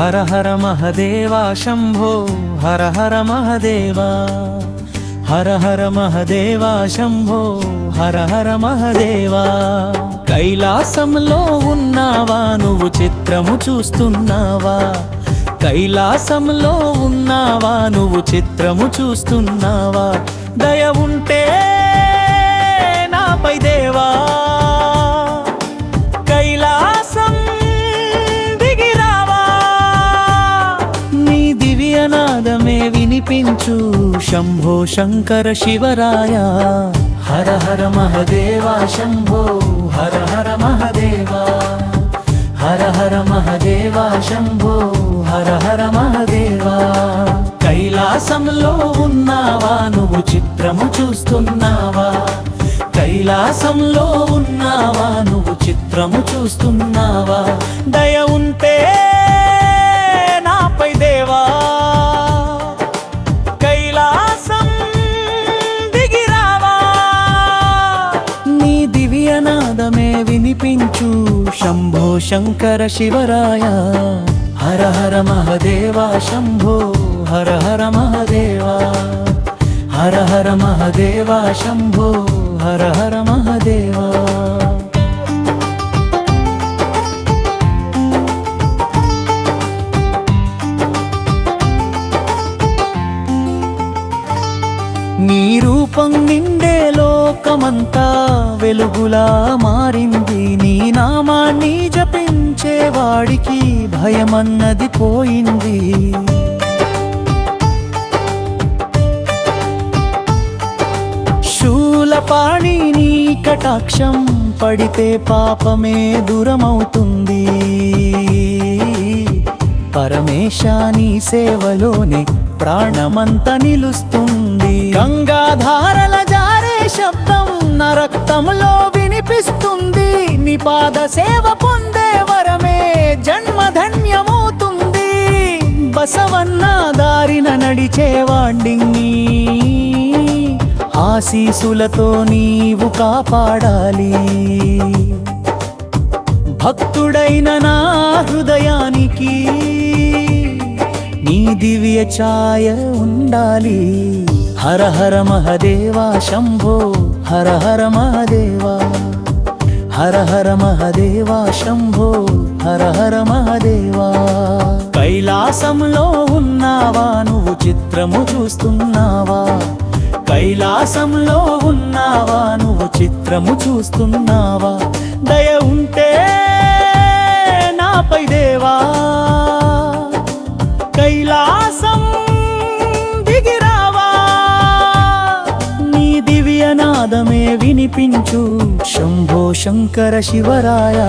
హర హర మహదేవా శంభో హర హర మహదేవా హర హర మహదేవా శంభో హర హర మహదేవా కైలాసంలో ఉన్నావా నువ్వు చిత్రము చూస్తున్నావా కైలాసంలో ఉన్నావా నువ్వు చిత్రము చూస్తున్నావా దయ ఉంటే నాపై దేవా కైలాసం దిగిరావా నీ దివ్యనాదమే వినిపించు శంభో శంకర శివరాయ హర హర మహదేవా శంభో హర హర మహదేవా హర హర మహదేవా శంభో హర హర మహదేవా కైలాసంలో ఉన్నావా నువ్వు చిత్రము చూస్తున్నావా కైలాసంలో ఉన్నావా నువ్వు చిత్రము చూస్తున్నావా దయ ఉంటే నాపై దేవా కైలాసం దిగిరావా నీ దివ్యనాదమే వినిపించు శంభో శంకర శివరాయ హర హర మహదేవా శంభో హర హర మహదేవా హర హర మహదేవా శంభో హర హర మహదేవా నీ రూపం నిండే లోకమంతా వెలుగులా మారింది నీ నామాన్ని జపించేవాడికి భయమన్నది పోయింది శూలపాణి నీ కటాక్షం పడితే పాపమే దూరమవుతుంది పరమేశ నీ సేవలోనే ప్రాణమంతా నిలుస్తుంది గంగాధారల జారే శబ్దం నా రక్తంలో వినిపిస్తుంది నీ పాద సేవ పొందే వరమే జన్మధన్యమవుతుంది బసవన్న దారిన నడిచేవాణ్ణి ఆశీసులతో నీవు కాపాడాలి భక్తుడైన నా హృదయానికి నీ దివ్య ఛాయ ఉండాలి హర హర మహదేవా శంభో హర హర మహదేవా హర హర మహదేవా శంభో హర హర మహదేవా కైలాసంలో ఉన్నావా నువ్వు చిత్రము చూస్తున్నావా కైలాసంలో ఉన్నావా నువ్వు చిత్రము చూస్తున్నావా దయ ఉంటే నాపై దేవా కైలాసం దిగిరావా నీ దివ్యనాదమే వినిపించు శంభో శంకర శివరాయ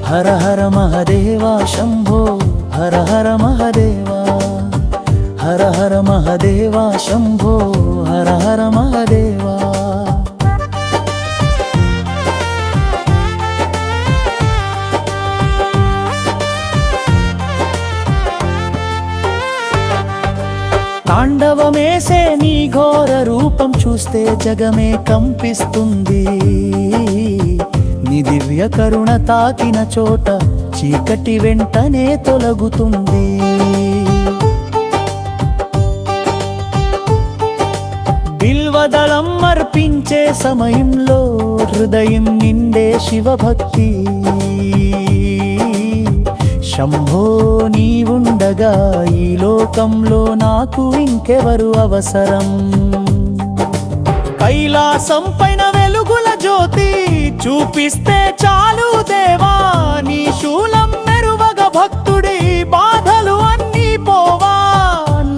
హర హర మహదేవా శంభో హర హర మహదేవా హర హర మహదేవా శంభో హర హర మహదేవా తాండవమేసే నీ ఘోర రూపం చూస్తే జగమే కంపిస్తుంది నీ దివ్య కరుణ తాకిన చోట చీకటి వెంటనే తొలగుతుంది బిల్వదళం అర్పించే సమయంలో హృదయం నిండే శివభక్తి శంభో నీవుండగా ఈ లోకంలో నాకు ఇంకెవరు అవసరం కైలాసం పైన వెలుగుల జ్యోతి చూపిస్తే చాలు దేవా నీ శూలం మెరువగా భక్తుడి బాధలు అన్నీ పోవా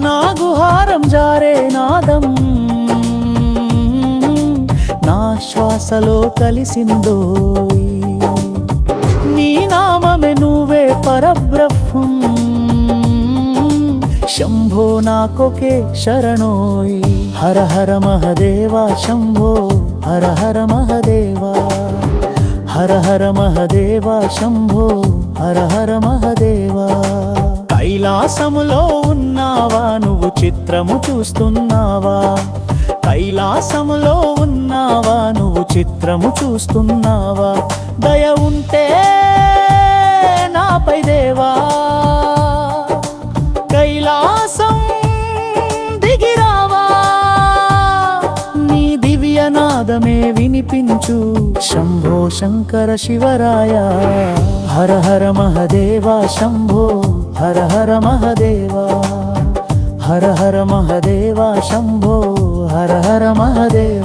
నా గుహారం జారే నాదం నా శ్వాసలో కలిసిందో నీ నామమే నువ్వే పరబ్రహ్మం శంభో నాకొకే శరణోయ్ హర హర మహదేవా శంభో హర హర మహదేవా హర హర మహదేవా శంభో హర హర మహదేవా కైలాసములో ఉన్నావా నువ్వు చిత్రము చూస్తున్నావా కైలాసములో ఉన్నావా నువ్వు చిత్రము చూస్తున్నావా దయ ఉంటే నాపై దేవా నాదమే వినిపించు శంభో శంకర శివరాయ హర హర మహదేవ శంభో హర హర మహదేవా హర హర మహదేవ శంభో హర హర మహదేవ